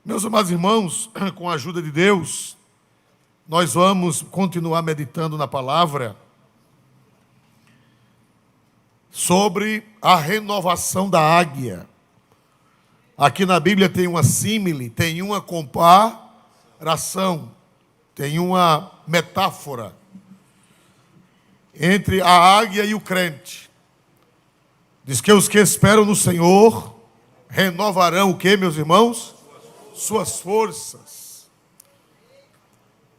Meus amados irmãos, com a ajuda de Deus, nós vamos continuar meditando na palavra sobre a renovação da águia. Aqui na Bíblia tem uma símile, tem uma comparação, tem uma metáfora entre a águia e o crente. Diz que os que esperam no Senhor renovarão o quê, meus irmãos? Suas forças.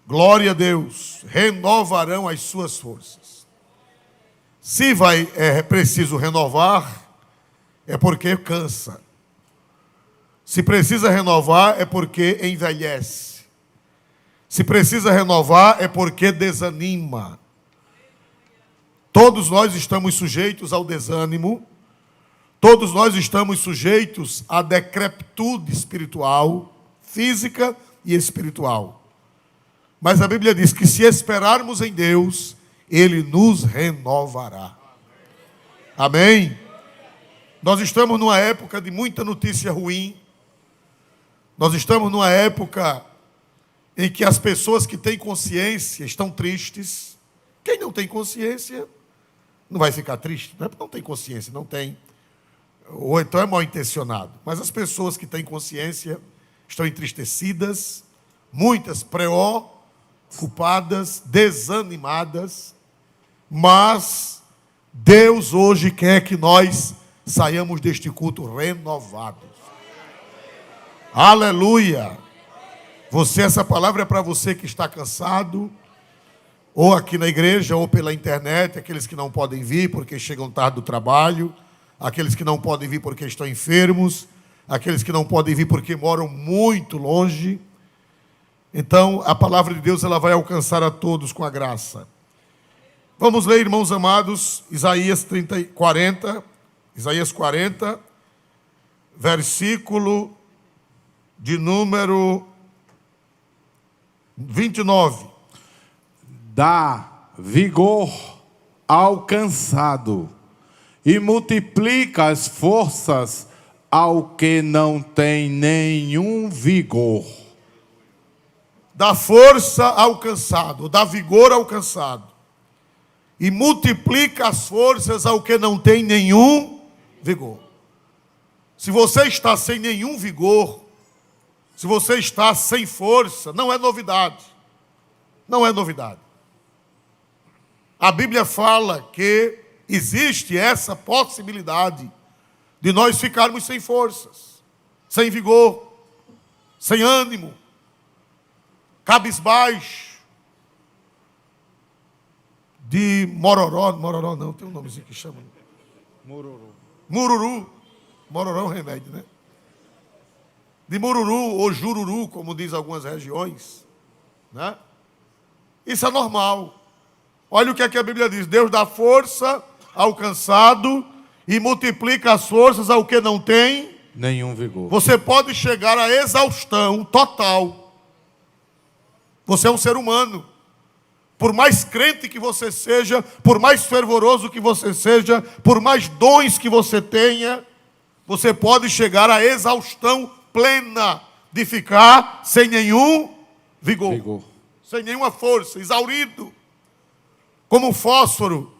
Glória a Deus. Renovarão as suas forças. Se é preciso renovar, é porque cansa. Se precisa renovar, é porque envelhece. Se precisa renovar, é porque desanima. Todos nós estamos sujeitos ao desânimo. Todos nós estamos sujeitos à decrepitude espiritual, física e espiritual. Mas a Bíblia diz que se esperarmos em Deus, Ele nos renovará. Amém? Nós estamos numa época de muita notícia ruim. Nós estamos numa época em que as pessoas que têm consciência estão tristes. Quem não tem consciência não vai ficar triste. Não tem consciência, não tem. Ou então é mal intencionado. Mas as pessoas que têm consciência estão entristecidas, muitas preocupadas, desanimadas, mas Deus hoje quer que nós saiamos deste culto renovados. Aleluia! Essa palavra é para você que está cansado, ou aqui na igreja, ou pela internet, aqueles que não podem vir porque chegam tarde do trabalho, aqueles que não podem vir porque estão enfermos, aqueles que não podem vir porque moram muito longe. Então, a palavra de Deus ela vai alcançar a todos com a graça. Vamos ler, irmãos amados, Isaías 40, versículo de número 29. Dá vigor ao cansado e multiplica as forças ao que não tem nenhum vigor. Dá força ao cansado, dá vigor ao cansado. E multiplica as forças ao que não tem nenhum vigor. Se você está sem nenhum vigor, se você está sem força, não é novidade. Não é novidade. A Bíblia fala que existe essa possibilidade de nós ficarmos sem forças, sem vigor, sem ânimo, cabisbaixo, de mororó não, tem um nomezinho que chama. Mururu. Mororó é um remédio, né? De mururu ou jururu, como diz algumas regiões, né? Isso é normal. Olha o que é que a Bíblia diz. Deus dá força ao cansado e multiplica as forças ao que não tem nenhum vigor. Você pode chegar à exaustão total. Você é um ser humano. Por mais crente que você seja, por mais fervoroso que você seja, por mais dons que você tenha, você pode chegar à exaustão plena de ficar sem nenhum vigor. Sem nenhuma força, exaurido. Como o fósforo.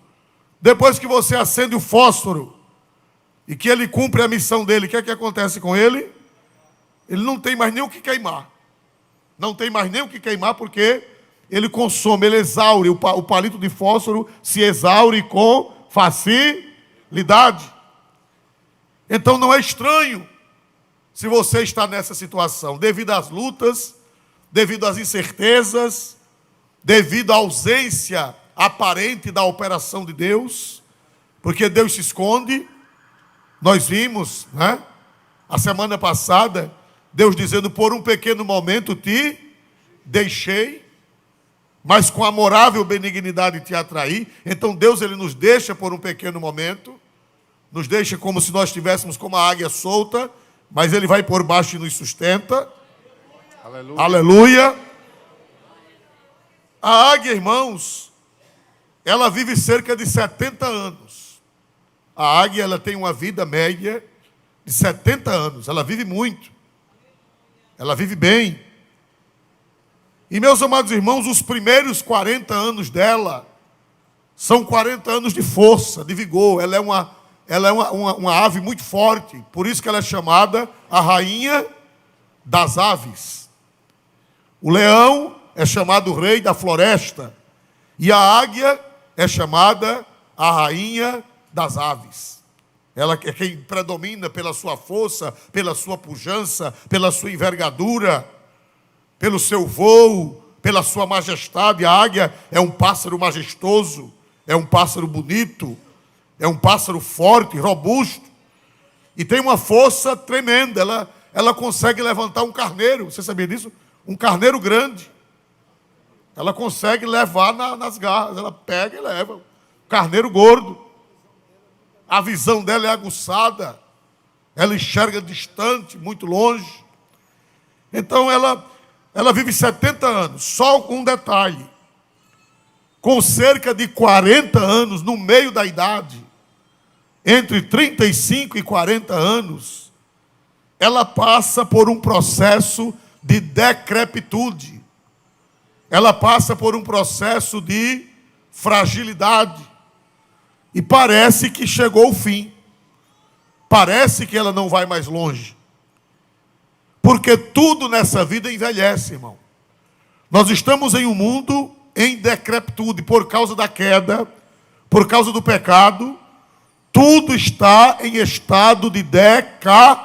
Depois que você acende o fósforo e que ele cumpre a missão dele, o que é que acontece com ele? Ele não tem mais nem o que queimar. Não tem mais nem o que queimar porque ele consome, ele exaure. O palito de fósforo se exaure com facilidade. Então não é estranho se você está nessa situação, devido às lutas, devido às incertezas, devido à ausência aparente da operação de Deus, porque Deus se esconde. Nós vimos, né? A semana passada, Deus dizendo, por um pequeno momento te deixei, mas com amorável benignidade te atraí. Então Deus ele nos deixa por um pequeno momento, nos deixa como se nós estivéssemos como a águia solta, mas Ele vai por baixo e nos sustenta. Aleluia. Aleluia. A águia, irmãos, ela vive cerca de 70 anos. A águia ela tem uma vida média de 70 anos. Ela vive muito. ela vive bem. E, meus amados irmãos, os primeiros 40 anos dela são 40 anos de força, de vigor. Ela é uma ave muito forte, por isso que ela é chamada a rainha das aves. O leão é chamado o rei da floresta, e a águia é chamada a rainha das aves. Ela é quem predomina pela sua força, pela sua pujança, pela sua envergadura, pelo seu voo, pela sua majestade. A águia é um pássaro majestoso, é um pássaro bonito, é um pássaro forte, robusto, e tem uma força tremenda. Ela consegue levantar um carneiro, você sabia disso? Um carneiro grande. Ela consegue levar nas garras, ela pega e leva. Carneiro gordo. A visão dela é aguçada, ela enxerga distante, muito longe. Então ela vive 70 anos, só um detalhe. Com cerca de 40 anos, no meio da idade, entre 35 e 40 anos, ela passa por um processo de decrepitude. Ela passa por um processo de fragilidade. E parece que chegou o fim. Parece que ela não vai mais longe. Porque tudo nessa vida envelhece, irmão. Nós estamos em um mundo em decrepitude por causa da queda, por causa do pecado. Tudo está em estado de decadência.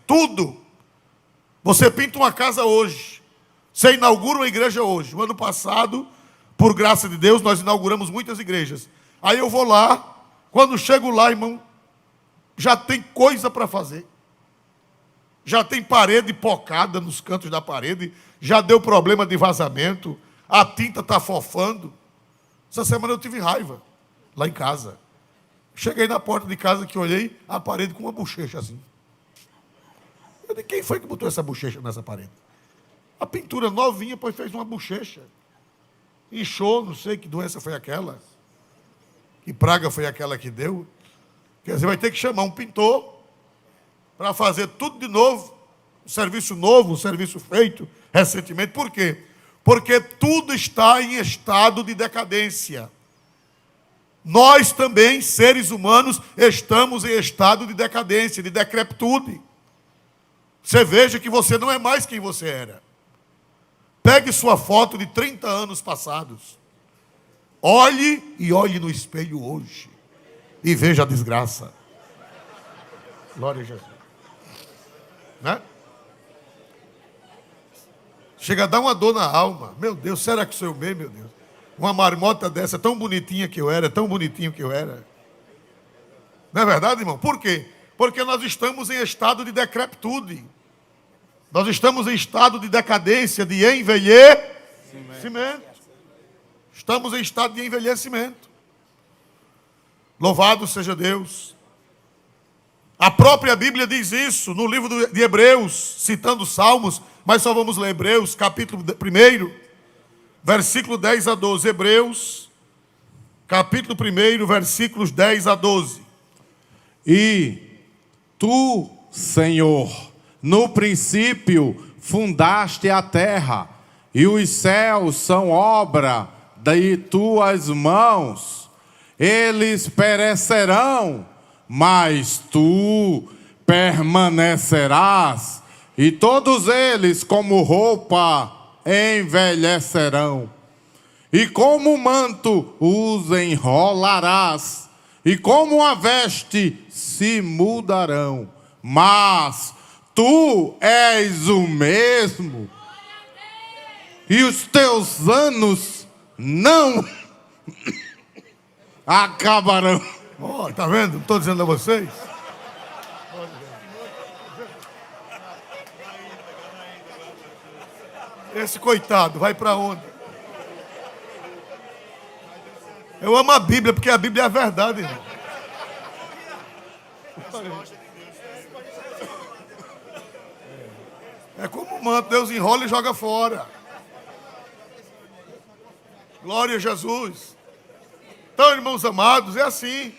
Tudo. Você pinta uma casa hoje. Você inaugura uma igreja hoje. O ano passado, por graça de Deus, nós inauguramos muitas igrejas. Aí eu vou lá. Quando chego lá, irmão, já tem coisa para fazer. Já tem parede pocada nos cantos da parede. Já deu problema de vazamento. A tinta está fofando. Essa semana eu tive raiva lá em casa. Cheguei na porta de casa que olhei a parede com uma bochecha assim. Eu disse, quem foi que botou essa bochecha nessa parede? A pintura novinha, pois fez uma bochecha. Inchou, não sei que doença foi aquela. Que praga foi aquela que deu. Quer dizer, vai ter que chamar um pintor para fazer tudo de novo. Um serviço novo, um serviço feito recentemente. Por quê? Porque tudo está em estado de decadência. Nós também, seres humanos, estamos em estado de decadência, de decrepitude. Você veja que você não é mais quem você era. Pegue sua foto de 30 anos passados. Olhe no espelho hoje. E veja a desgraça. Glória a Jesus. Né? Chega a dar uma dor na alma. Meu Deus, será que sou eu mesmo, meu Deus? Uma marmota dessa, tão bonitinha que eu era, tão bonitinho que eu era. Não é verdade, irmão? Por quê? Porque nós estamos em estado de decrepitude. Nós estamos em estado de decadência, de envelhecimento. Estamos em estado de envelhecimento. Louvado seja Deus. A própria Bíblia diz isso no livro de Hebreus, citando Salmos, mas só vamos ler Hebreus, capítulo 1, versículo 10 a 12. Hebreus, capítulo 1, versículos 10 a 12. E tu, Senhor, no princípio fundaste a terra, e os céus são obra de tuas mãos. Eles perecerão, mas tu permanecerás, e todos eles, como roupa, envelhecerão. E como manto os enrolarás, e como a veste se mudarão. Mas tu és o mesmo, e os teus anos não acabarão. Oh, tá vendo? Não estou dizendo a vocês. Esse coitado vai para onde? Eu amo a Bíblia, porque a Bíblia é a verdade, irmão. É como um manto, Deus enrola e joga fora. Glória a Jesus. Então, irmãos amados, é assim.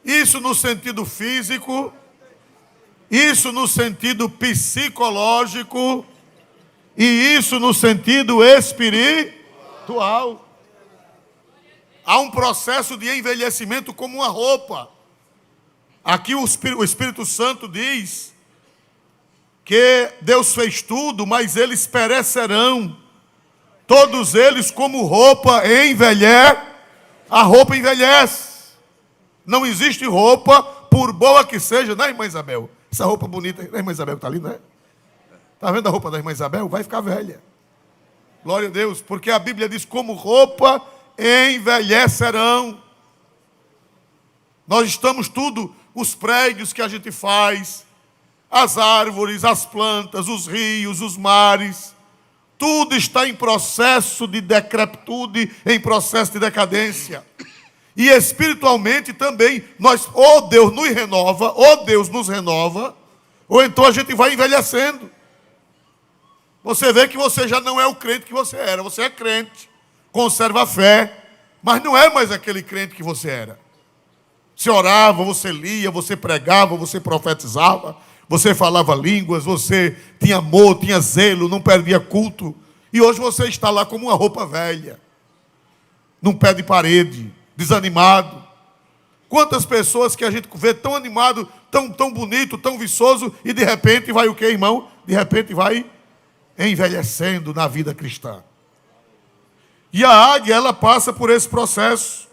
Isso no sentido físico, Isso no sentido psicológico e isso no sentido espiritual. Há um processo de envelhecimento como uma roupa. Aqui o Espírito Santo diz que Deus fez tudo, mas eles perecerão. Todos eles como roupa envelhece. A roupa envelhece. Não existe roupa, por boa que seja, né, irmã Isabel? Essa roupa bonita, a irmã Isabel está ali, né? Está vendo a roupa da irmã Isabel? Vai ficar velha. Glória a Deus, porque a Bíblia diz como roupa envelhecerão. Nós estamos tudo, os prédios que a gente faz, as árvores, as plantas, os rios, os mares, tudo está em processo de decrepitude, em processo de decadência. E espiritualmente também, ou Deus nos renova, ou então a gente vai envelhecendo. Você vê que você já não é o crente que você era. Você é crente, conserva a fé, mas não é mais aquele crente que você era. Você orava, você lia, você pregava, você profetizava, você falava línguas, você tinha amor, tinha zelo, não perdia culto. E hoje você está lá como uma roupa velha, num pé de parede, desanimado. Quantas pessoas que a gente vê tão animado, tão bonito, tão viçoso, e de repente vai o quê, irmão? De repente vai envelhecendo na vida cristã. E a águia, ela passa por esse processo.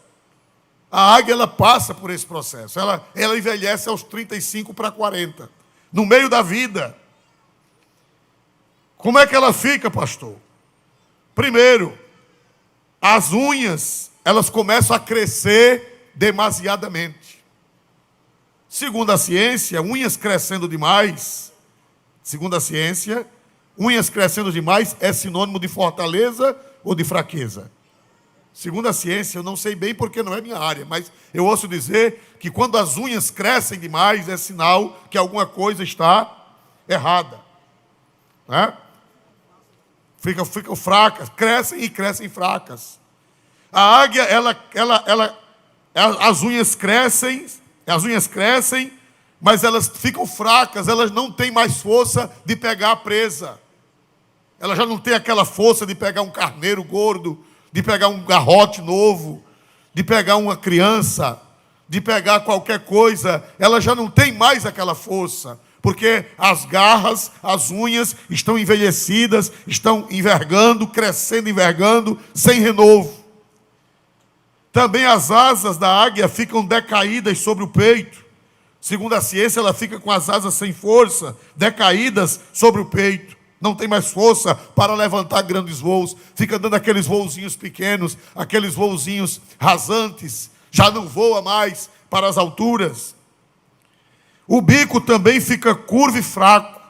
A águia, ela passa por esse processo. Ela envelhece aos 35 para 40. No meio da vida. Como é que ela fica, pastor? Primeiro, as unhas, elas começam a crescer demasiadamente. Segundo a ciência, unhas crescendo demais, unhas crescendo demais é sinônimo de fortaleza ou de fraqueza? Segundo a ciência, eu não sei bem porque não é minha área, mas eu ouço dizer que quando as unhas crescem demais é sinal que alguma coisa está errada. Né? Ficam fracas, crescem fracas. A águia, as unhas crescem, mas elas ficam fracas, elas não têm mais força de pegar a presa. Ela já não tem aquela força de pegar um carneiro gordo, de pegar um garrote novo, de pegar uma criança, de pegar qualquer coisa. Ela já não tem mais aquela força, porque as garras, as unhas estão envelhecidas, estão envergando, crescendo, envergando, sem renovo. Também as asas da águia ficam decaídas sobre o peito. Segundo a ciência, ela fica com as asas sem força, decaídas sobre o peito. Não tem mais força para levantar grandes voos. Fica dando aqueles voozinhos pequenos, aqueles voozinhos rasantes. Já não voa mais para as alturas. O bico também fica curvo e fraco.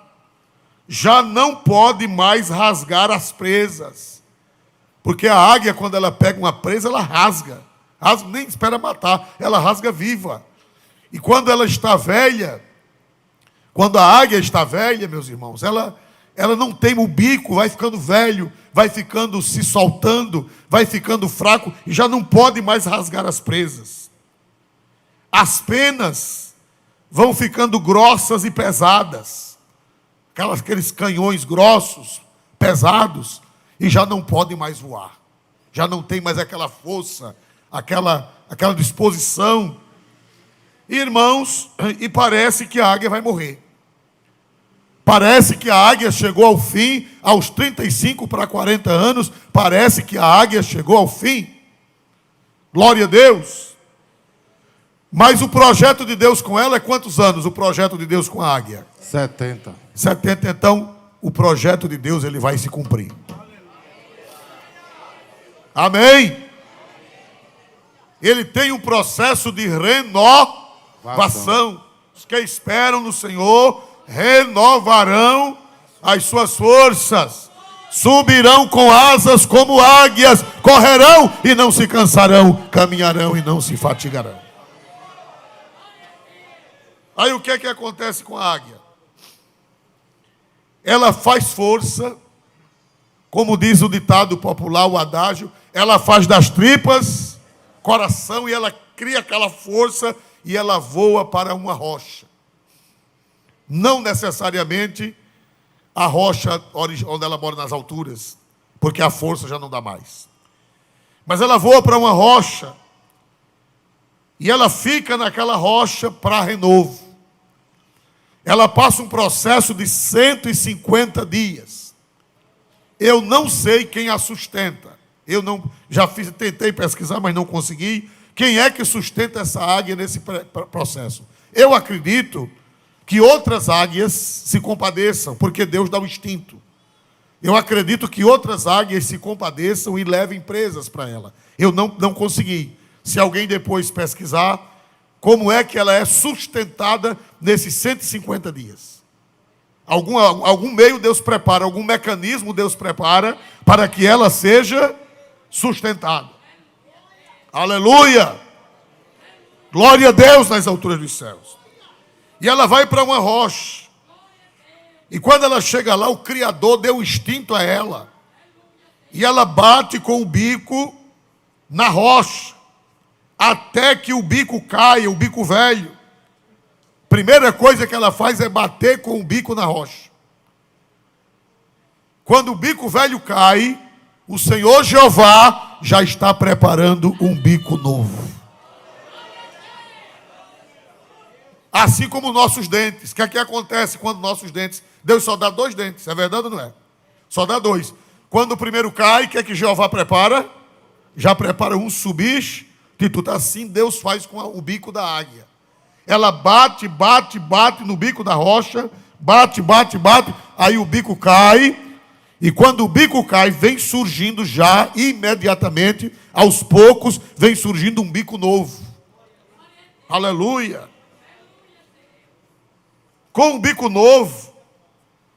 Já não pode mais rasgar as presas. Porque a águia, quando ela pega uma presa, ela rasga. Nem espera matar, ela rasga viva. E quando ela está velha, quando a águia está velha, meus irmãos, ela não tem o bico, vai ficando velho, vai ficando se soltando, vai ficando fraco e já não pode mais rasgar as presas. As penas vão ficando grossas e pesadas, aqueles canhões grossos, pesados, e já não podem mais voar. Já não tem mais aquela força, aquela disposição. Irmãos, e parece que a águia vai morrer. Parece que a águia chegou ao fim, aos 35 para 40 anos, parece que a águia chegou ao fim. Glória a Deus. Mas o projeto de Deus com ela é quantos anos? O projeto de Deus com a águia? 70. 70, então, o projeto de Deus, ele vai se cumprir. Amém? Ele tem um processo de renovação. Os que esperam no Senhor renovarão as suas forças, subirão com asas como águias, correrão e não se cansarão, caminharão e não se fatigarão. Aí o que é que acontece com a águia? Ela faz força, como diz o ditado popular, o adágio, ela faz das tripas coração e ela cria aquela força e ela voa para uma rocha. não necessariamente a rocha onde ela mora nas alturas, porque a força já não dá mais. Mas ela voa para uma rocha, e ela fica naquela rocha para renovo. Ela passa um processo de 150 dias. Eu não sei quem a sustenta. Tentei pesquisar, mas não consegui. Quem é que sustenta essa águia nesse processo? Eu acredito que outras águias se compadeçam, porque Deus dá o instinto. Eu acredito que outras águias se compadeçam e levem presas para ela. Eu não consegui. Se alguém depois pesquisar, como é que ela é sustentada nesses 150 dias? Algum meio Deus prepara, algum mecanismo Deus prepara para que ela seja sustentada. Aleluia! Glória a Deus nas alturas dos céus. E ela vai para uma rocha. E quando ela chega lá, o Criador deu instinto a ela. E ela bate com o bico na rocha, até que o bico caia, o bico velho. Primeira coisa que ela faz é bater com o bico na rocha. Quando o bico velho cai, o Senhor Jeová já está preparando um bico novo. Assim como nossos dentes. O que é que acontece quando nossos dentes... Deus só dá 2 dentes, é verdade ou não é? Só dá 2. Quando o primeiro cai, o que é que Jeová prepara? Já prepara um substituto. Assim Deus faz com o bico da águia. Ela bate no bico da rocha, bate, aí o bico cai, e quando o bico cai, vem surgindo já, imediatamente, aos poucos, vem surgindo um bico novo. Aleluia! Com o bico novo,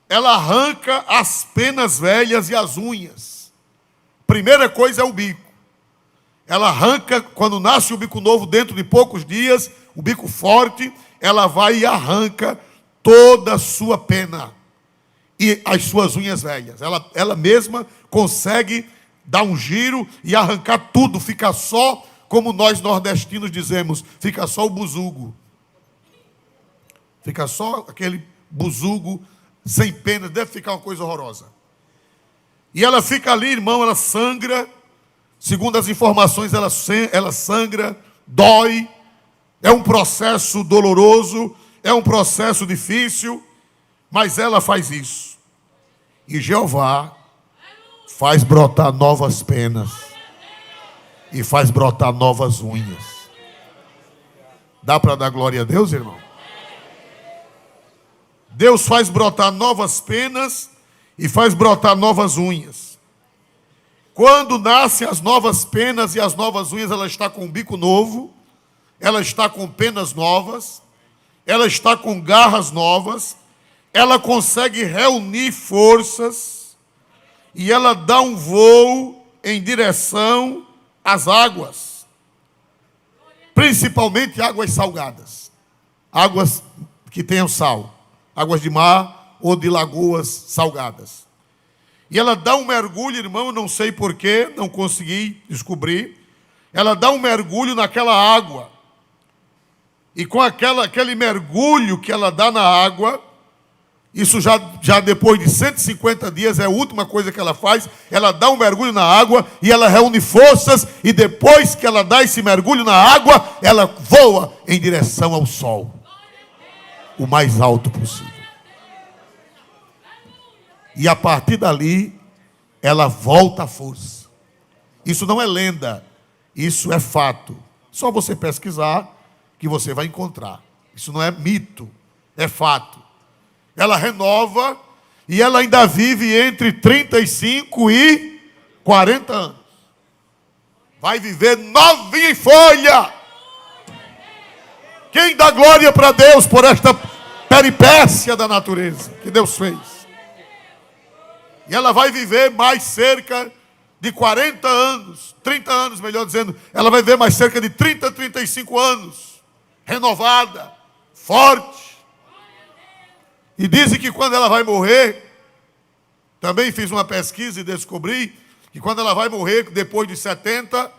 ela arranca as penas velhas e as unhas. Primeira coisa é o bico. Ela arranca, quando nasce o bico novo, dentro de poucos dias, o bico forte, ela vai e arranca toda a sua pena e as suas unhas velhas. Ela mesma consegue dar um giro e arrancar tudo. Fica só, como nós nordestinos dizemos, fica só o buzugo. Fica só aquele buzugo sem penas, deve ficar uma coisa horrorosa. E ela fica ali, irmão, ela sangra. Segundo as informações, ela sangra, dói. É um processo doloroso, é um processo difícil, mas ela faz isso. E Jeová faz brotar novas penas e faz brotar novas unhas. Dá para dar glória a Deus, irmão? Deus faz brotar novas penas e faz brotar novas unhas. Quando nascem as novas penas e as novas unhas, ela está com um bico novo, ela está com penas novas, ela está com garras novas, ela consegue reunir forças e ela dá um voo em direção às águas, principalmente águas salgadas, águas que tenham sal, águas de mar ou de lagoas salgadas. E ela dá um mergulho, irmão, não sei porquê, não consegui descobrir. Ela dá um mergulho naquela água. E com aquele mergulho que ela dá na água, isso já depois de 150 dias, é a última coisa que ela faz. Ela dá um mergulho na água e ela reúne forças. E depois que ela dá esse mergulho na água, ela voa em direção ao sol. O mais alto possível. E a partir dali, ela volta à força. Isso não é lenda, isso é fato. Só você pesquisar que você vai encontrar. Isso não é mito, é fato. Ela renova e ela ainda vive entre 35 e 40 anos. Vai viver novinha em folha. Quem dá glória para Deus por esta peripécia da natureza que Deus fez? E ela vai viver mais cerca de 40 anos, 30 anos, melhor dizendo. Ela vai viver mais cerca de 30, 35 anos. Renovada, forte. E dizem que quando ela vai morrer, também fiz uma pesquisa e descobri que quando ela vai morrer, depois de 70,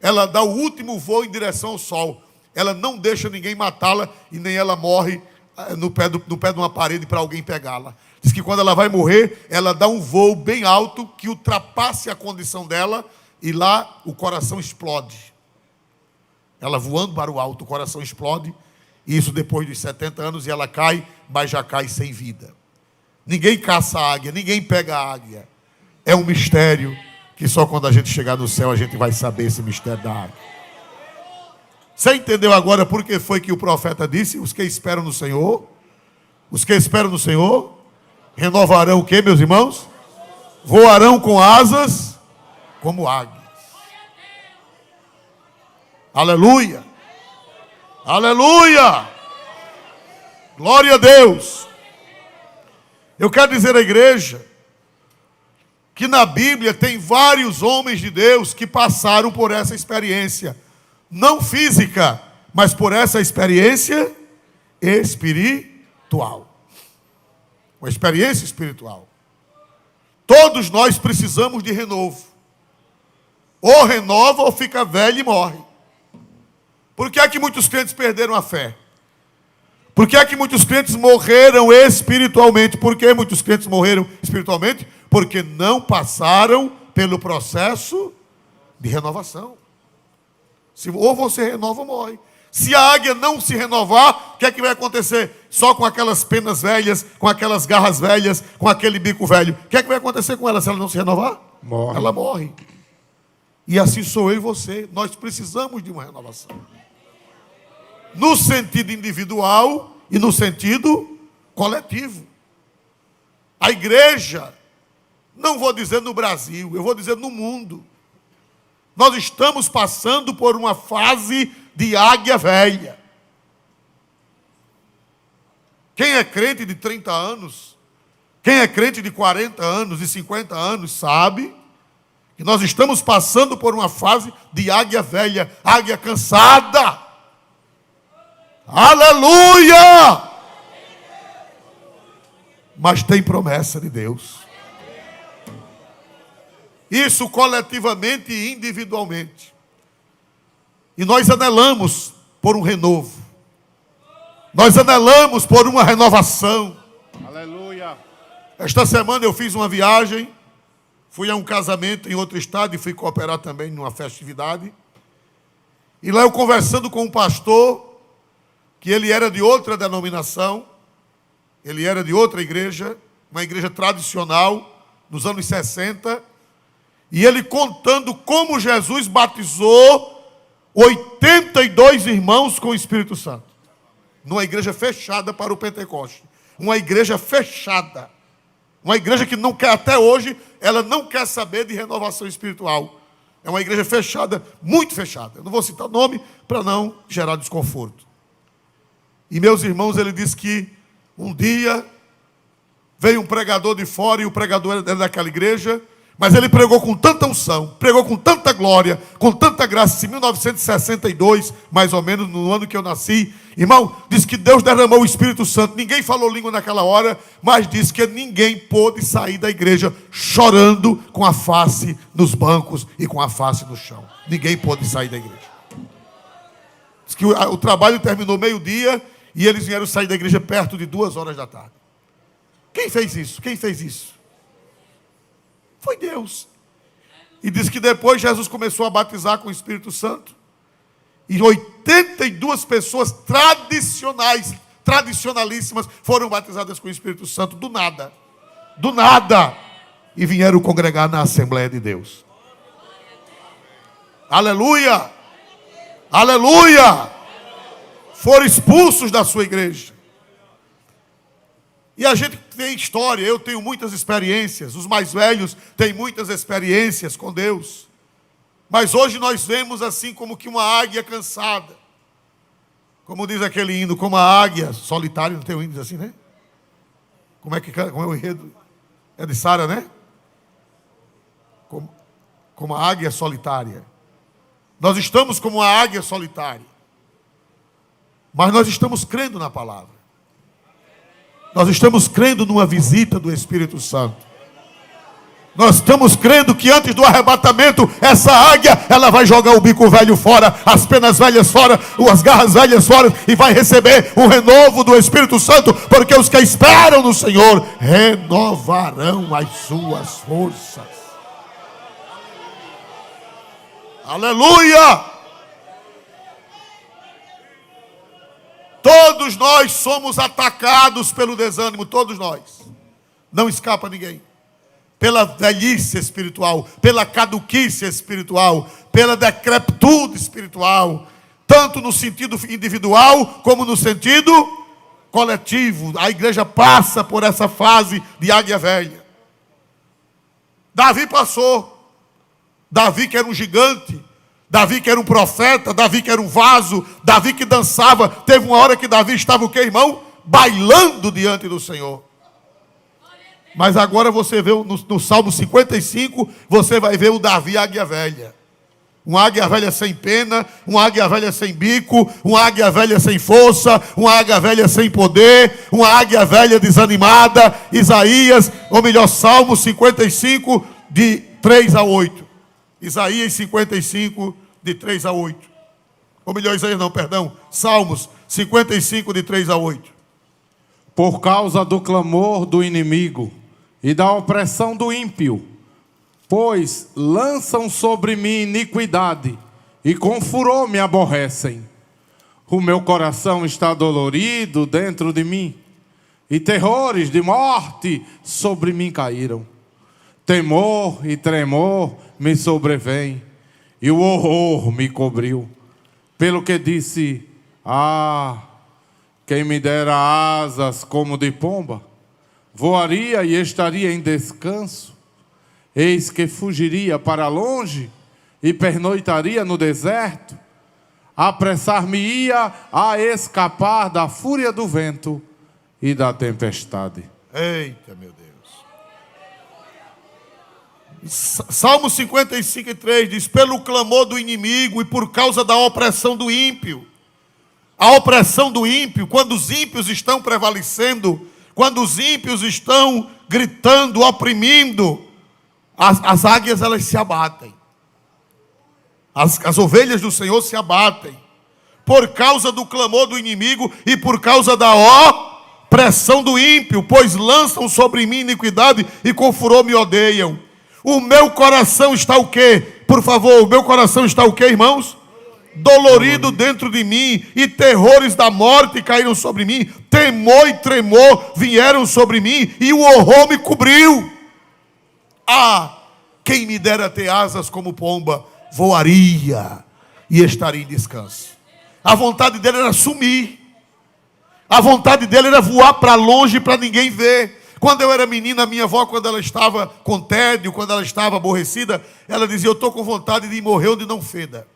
ela dá o último voo em direção ao sol. Ela não deixa ninguém matá-la e nem ela morre no pé de uma parede para alguém pegá-la. Diz que quando ela vai morrer, ela dá um voo bem alto que ultrapasse a condição dela e lá o coração explode. Ela voando para o alto, o coração explode. E isso depois dos 70 anos, e ela cai, mas já cai sem vida. Ninguém caça a águia, ninguém pega a águia. É um mistério que só quando a gente chegar no céu a gente vai saber esse mistério da águia. Você entendeu agora por que foi que o profeta disse? Os que esperam no Senhor, os que esperam no Senhor, renovarão o quê, meus irmãos? Voarão com asas como águias. Aleluia! Aleluia! Glória a Deus! Eu quero dizer à igreja que na Bíblia tem vários homens de Deus que passaram por essa experiência, não física, mas por essa experiência espiritual. Uma experiência espiritual. Todos nós precisamos de renovo. Ou renova ou fica velho e morre. Por que é que muitos crentes perderam a fé? Por que é que muitos crentes morreram espiritualmente? Por que muitos crentes morreram espiritualmente? Porque não passaram pelo processo de renovação. Ou você renova ou morre. Se a águia não se renovar, o que é que vai acontecer? Só com aquelas penas velhas, com aquelas garras velhas, com aquele bico velho. O que é que vai acontecer com ela se ela não se renovar? Morre. Ela morre. E assim sou eu e você. Nós precisamos de uma renovação. No sentido individual e no sentido coletivo. A igreja, não vou dizer no Brasil, eu vou dizer no mundo. Nós estamos passando por uma fase de águia velha. Quem é crente de 30 anos, quem é crente de 40 anos e 50 anos, sabe que nós estamos passando por uma fase de águia velha, águia cansada. Aleluia! Mas tem promessa de Deus. Isso coletivamente e individualmente. E nós anelamos por um renovo. Nós anelamos por uma renovação. Aleluia. Esta semana eu fiz uma viagem. Fui a um casamento em outro estado e fui cooperar também numa festividade. E lá eu conversando com um pastor, que ele era de outra denominação, ele era de outra igreja, uma igreja tradicional, nos anos 60, e ele contando como Jesus batizou 82 irmãos com o Espírito Santo, numa igreja fechada para o Pentecoste, uma igreja fechada, uma igreja que não quer, até hoje, ela não quer saber de renovação espiritual, é uma igreja fechada, muito fechada, eu não vou citar nome para não gerar desconforto. E meus irmãos, ele disse que um dia veio um pregador de fora, e o pregador era daquela igreja, mas ele pregou com tanta unção, pregou com tanta glória, com tanta graça, em 1962, mais ou menos, no ano que eu nasci. Irmão, disse que Deus derramou o Espírito Santo, ninguém falou língua naquela hora, mas disse que ninguém pôde sair da igreja chorando com a face nos bancos e com a face no chão. Ninguém pôde sair da igreja. Diz que o trabalho terminou meio-dia, e eles vieram sair da igreja perto de 2 horas da tarde. Quem fez isso? Quem fez isso? Foi Deus. E diz que depois Jesus começou a batizar com o Espírito Santo. E 82 pessoas tradicionalíssimas, foram batizadas com o Espírito Santo do nada. Do nada. E vieram congregar na Assembleia de Deus. Aleluia! Aleluia! Foram expulsos da sua igreja. E a gente tem história, eu tenho muitas experiências, os mais velhos têm muitas experiências com Deus. Mas hoje nós vemos assim como que uma águia cansada. Como diz aquele hino, como a águia solitária, não tem um hino assim, né? Como é o enredo? É de Sara, né? Como a águia solitária. Nós estamos como a águia solitária. Mas nós estamos crendo na palavra. Nós estamos crendo numa visita do Espírito Santo. Nós estamos crendo que antes do arrebatamento, essa águia, ela vai jogar o bico velho fora, as penas velhas fora, as garras velhas fora, e vai receber o renovo do Espírito Santo, porque os que esperam no Senhor renovarão as suas forças. Aleluia! Todos nós somos atacados pelo desânimo, todos nós. Não escapa ninguém. Pela velhice espiritual, pela caduquice espiritual, pela decrepitude espiritual, tanto no sentido individual como no sentido coletivo. A igreja passa por essa fase de águia velha. Davi passou. Davi que era um gigante, Davi que era um profeta, Davi que era um vaso, Davi que dançava. Teve uma hora que Davi estava o quê, irmão? Bailando diante do Senhor. Mas agora você vê no Salmo 55, você vai ver o Davi águia velha. Uma águia velha sem pena, uma águia velha sem bico, uma águia velha sem força, uma águia velha sem poder, uma águia velha desanimada. Isaías, ou melhor, Salmo 55, de 3 a 8. Isaías 55, de 3 a 8. Ou melhor, Isaías não, perdão. Salmos 55, de 3 a 8. Por causa do clamor do inimigo e da opressão do ímpio, pois lançam sobre mim iniquidade e com furor me aborrecem. O meu coração está dolorido dentro de mim, e terrores de morte sobre mim caíram. Temor e tremor me sobrevêm, e o horror me cobriu. Pelo que disse: quem me dera asas como de pomba, voaria e estaria em descanso. Eis que fugiria para longe e pernoitaria no deserto. Apressar-me-ia a escapar da fúria do vento e da tempestade. Eita, meu Deus. Salmo 55, 3 diz: pelo clamor do inimigo e por causa da opressão do ímpio. A opressão do ímpio, quando os ímpios estão prevalecendo, quando os ímpios estão gritando, oprimindo, as águias elas se abatem. As ovelhas do Senhor se abatem. Por causa do clamor do inimigo e por causa da opressão do ímpio, pois lançam sobre mim iniquidade e com furor me odeiam. O meu coração está o quê? Por favor, o meu coração está o quê, irmãos? Dolorido dentro de mim, e terrores da morte caíram sobre mim. Temor e tremor vieram sobre mim, e o horror me cobriu. Quem me dera ter asas como pomba, voaria e estaria em descanso. A vontade dele era sumir. A vontade dele era voar para longe para ninguém ver. Quando eu era menina, minha avó, quando ela estava com tédio, quando ela estava aborrecida, ela dizia: eu estou com vontade de morrer onde não feda.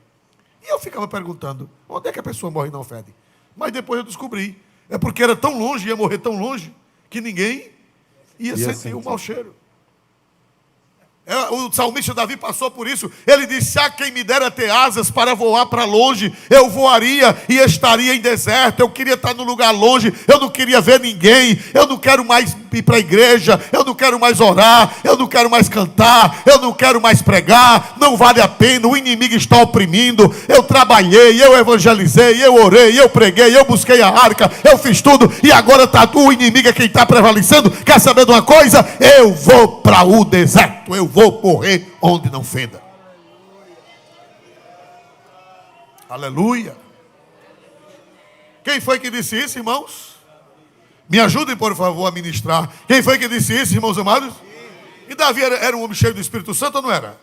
E eu ficava perguntando: onde é que a pessoa morre e não fede? Mas depois eu descobri: é porque era tão longe, ia morrer tão longe, que ninguém ia sentir o mau cheiro. O salmista Davi passou por isso. Ele disse: quem me dera ter asas para voar para longe, eu voaria e estaria em deserto. Eu queria estar num lugar longe, eu não queria ver ninguém, eu não quero mais ir para a igreja, eu não quero mais orar, eu não quero mais cantar, eu não quero mais pregar, não vale a pena, o inimigo está oprimindo. Eu trabalhei, eu evangelizei, eu orei, eu preguei, eu busquei a arca, eu fiz tudo, e agora o inimigo é quem está prevalecendo. Quer saber de uma coisa? Eu vou para o deserto, eu vou morrer onde não fenda. Aleluia. Quem foi que disse isso, irmãos? Me ajudem, por favor, a ministrar. Quem foi que disse isso, irmãos amados? E Davi era um homem cheio do Espírito Santo ou não era?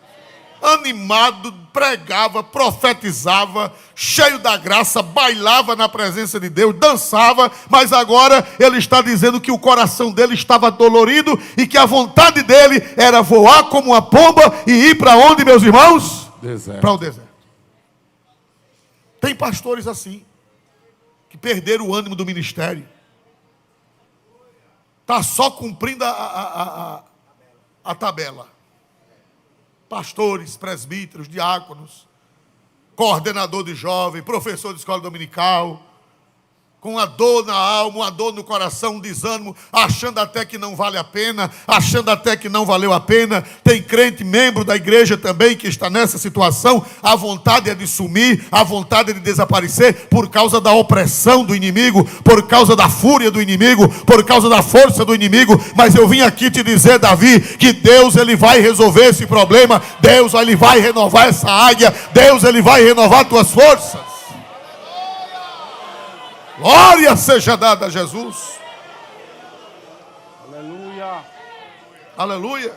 Animado, pregava, profetizava, cheio da graça, bailava na presença de Deus, dançava, mas agora ele está dizendo que o coração dele estava dolorido e que a vontade dele era voar como uma pomba e ir para onde, meus irmãos? Para o deserto. Tem pastores assim, que perderam o ânimo do ministério. Está só cumprindo a tabela. Pastores, presbíteros, diáconos, coordenador de jovem, professor de escola dominical, com a dor na alma, uma dor no coração, um desânimo, achando até que não vale a pena, achando até que não valeu a pena. Tem crente, membro da igreja também, que está nessa situação. A vontade é de sumir, a vontade é de desaparecer, por causa da opressão do inimigo, por causa da fúria do inimigo, por causa da força do inimigo. Mas eu vim aqui te dizer, Davi, que Deus ele vai resolver esse problema. Deus ele vai renovar essa águia. Deus ele vai renovar tuas forças. Glória seja dada a Jesus. Aleluia. Aleluia.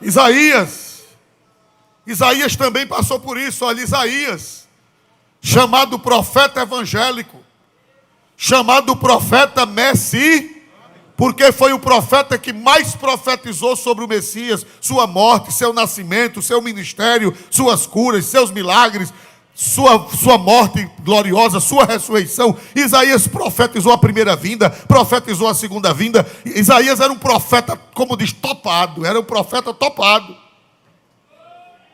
Isaías também passou por isso. Olha, Isaías, chamado profeta evangélico, chamado profeta Messi, porque foi o profeta que mais profetizou sobre o Messias, sua morte, seu nascimento, seu ministério, suas curas, seus milagres, sua morte gloriosa, sua ressurreição. Isaías profetizou a primeira vinda, profetizou a segunda vinda. Isaías era um profeta, como diz, topado, era um profeta topado.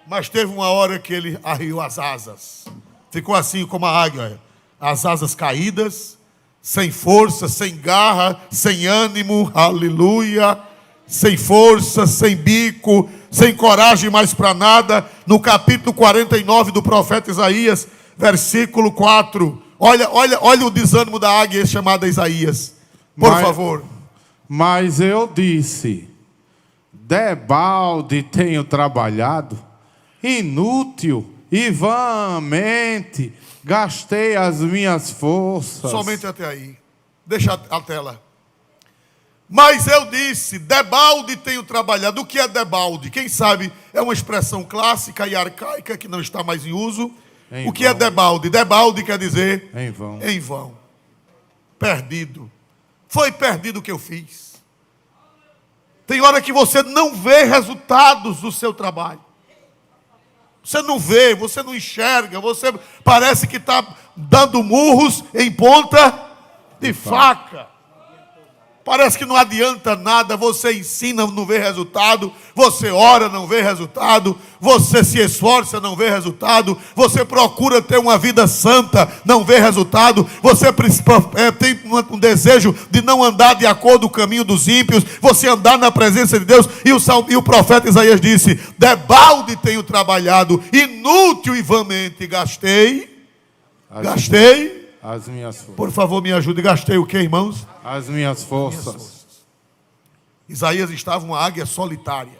Mas teve uma hora que ele arriou as asas, ficou assim como a águia, as asas caídas, sem força, sem garra, sem ânimo, aleluia, sem força, sem bico, sem coragem mais para nada. No capítulo 49 do profeta Isaías, versículo 4, olha o desânimo da águia chamada Isaías, por favor. Mas eu disse, debalde tenho trabalhado, inútil e vãmente gastei as minhas forças. Somente até aí. Deixa a tela. Mas eu disse, debalde tenho trabalhado. O que é debalde? Quem sabe é uma expressão clássica e arcaica que não está mais em uso. O que é debalde? Debalde quer dizer em vão. Em vão. Perdido. Foi perdido o que eu fiz. Tem hora que você não vê resultados do seu trabalho. Você não vê, você não enxerga, você parece que está dando murros em ponta de faca. Parece que não adianta nada, você ensina, não vê resultado, você ora, não vê resultado, você se esforça, não vê resultado, você procura ter uma vida santa, não vê resultado, você tem um desejo de não andar de acordo com o caminho dos ímpios, você andar na presença de Deus, e o profeta Isaías disse, debalde tenho trabalhado, inútil e vãmente gastei as minhas forças. Por favor, me ajude. Gastei o que, irmãos? As minhas forças. Isaías estava uma águia solitária.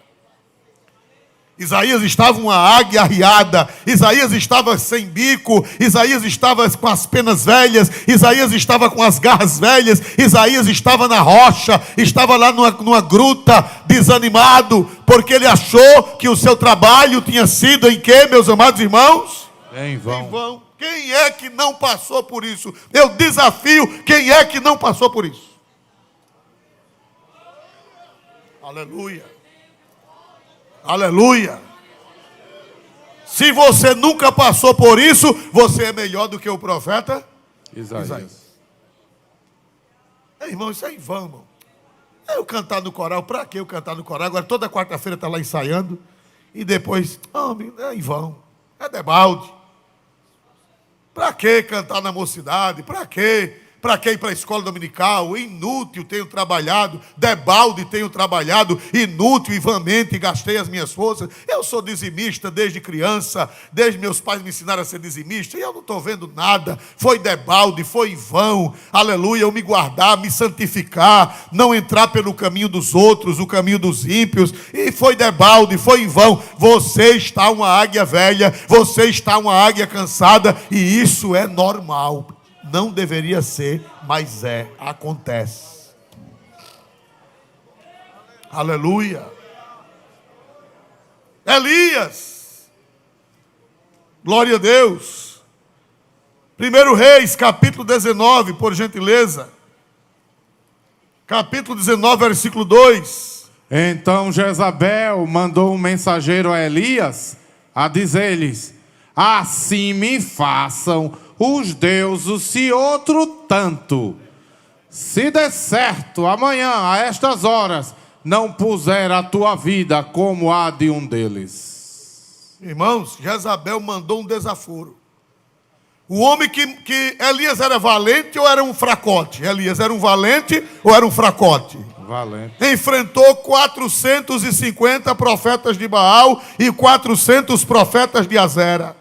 Isaías estava uma águia arriada. Isaías estava sem bico. Isaías estava com as penas velhas. Isaías estava com as garras velhas. Isaías estava na rocha. Estava lá numa gruta, desanimado, porque ele achou que o seu trabalho tinha sido em quê, meus amados irmãos? Em vão. Em vão. Quem é que não passou por isso? Eu desafio quem é que não passou por isso. Aleluia. Aleluia. Se você nunca passou por isso, você é melhor do que o profeta Isaías. Irmão, isso é em vão, irmão. Eu cantar no coral, para que eu cantar no coral? Agora toda quarta-feira está lá ensaiando. E depois, é em vão. É debalde. Para que cantar na mocidade? Para que? Para que ir para a escola dominical? Inútil tenho trabalhado, debalde tenho trabalhado, inútil e vãmente gastei as minhas forças. Eu sou dizimista desde criança, desde meus pais me ensinaram a ser dizimista, e eu não estou vendo nada. Foi debalde, foi em vão, aleluia, eu me guardar, me santificar, não entrar pelo caminho dos outros, o caminho dos ímpios, e foi debalde, foi em vão. Você está uma águia velha, você está uma águia cansada, e isso é normal. Não deveria ser, mas acontece. Aleluia. Elias. Glória a Deus. 1 Reis, capítulo 19, por gentileza. Capítulo 19, versículo 2. Então Jezabel mandou um mensageiro a Elias a dizer-lhes: assim me façam os deuses se outro tanto, se der certo amanhã a estas horas não puser a tua vida como a de um deles. Irmãos, Jezabel mandou um desaforo. O homem que Elias era valente ou era um fracote? Elias era um valente ou era um fracote? Valente. Enfrentou 450 profetas de Baal e 400 profetas de Azera.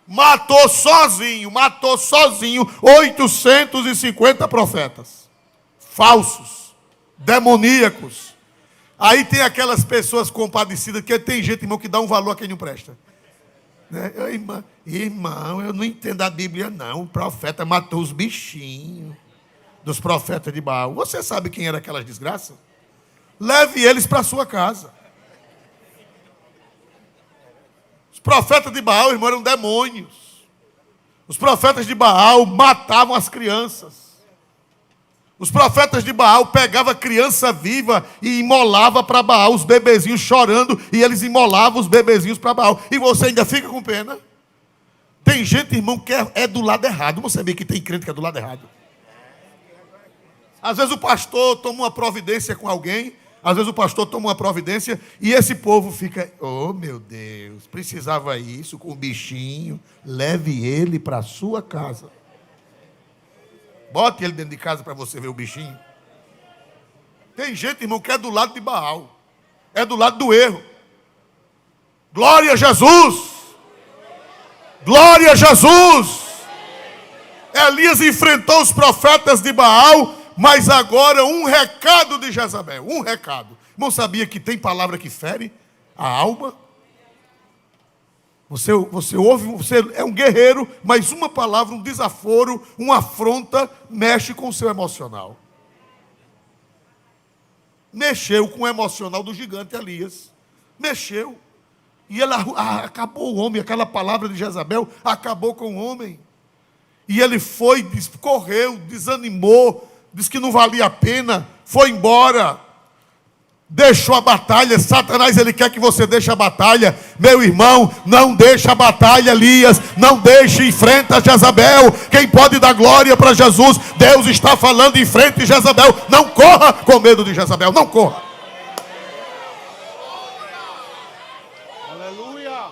Matou sozinho 850 profetas. Falsos, demoníacos. Aí tem aquelas pessoas compadecidas, que tem gente, irmão, que dá um valor a quem não presta. Né? Irmão, eu não entendo a Bíblia, não. O profeta matou os bichinhos dos profetas de Baal. Você sabe quem era aquelas desgraças? Leve eles para a sua casa. Os profetas de Baal, irmão, eram demônios. Os profetas de Baal matavam as crianças. Os profetas de Baal pegavam criança viva e imolava para Baal, os bebezinhos chorando, e eles imolavam os bebezinhos para Baal. E você ainda fica com pena? Tem gente, irmão, que é do lado errado. Não sabia que tem crente que é do lado errado. Às vezes o pastor toma uma providência com alguém, às vezes o pastor toma uma providência, e esse povo fica, oh meu Deus, precisava isso com o bichinho, leve ele para a sua casa. Bote ele dentro de casa para você ver o bichinho. Tem gente, irmão, que é do lado de Baal. É do lado do erro. Glória a Jesus! Glória a Jesus! Elias enfrentou os profetas de Baal, mas agora um recado de Jezabel. Um recado. Irmão, sabia que tem palavra que fere a alma? Você ouve, você é um guerreiro, mas uma palavra, um desaforo, uma afronta, mexe com o seu emocional. Mexeu com o emocional do gigante Elias. Mexeu. E ela acabou o homem, aquela palavra de Jezabel acabou com o homem. E ele foi, correu, desanimou, disse que não valia a pena, foi embora. Deixou a batalha. Satanás, ele quer que você deixe a batalha. Meu irmão, não deixe a batalha, Elias. Não deixe, enfrenta Jezabel. Quem pode dar glória para Jesus? Deus está falando, em frente de Jezabel. Não corra com medo de Jezabel. Não corra. Aleluia.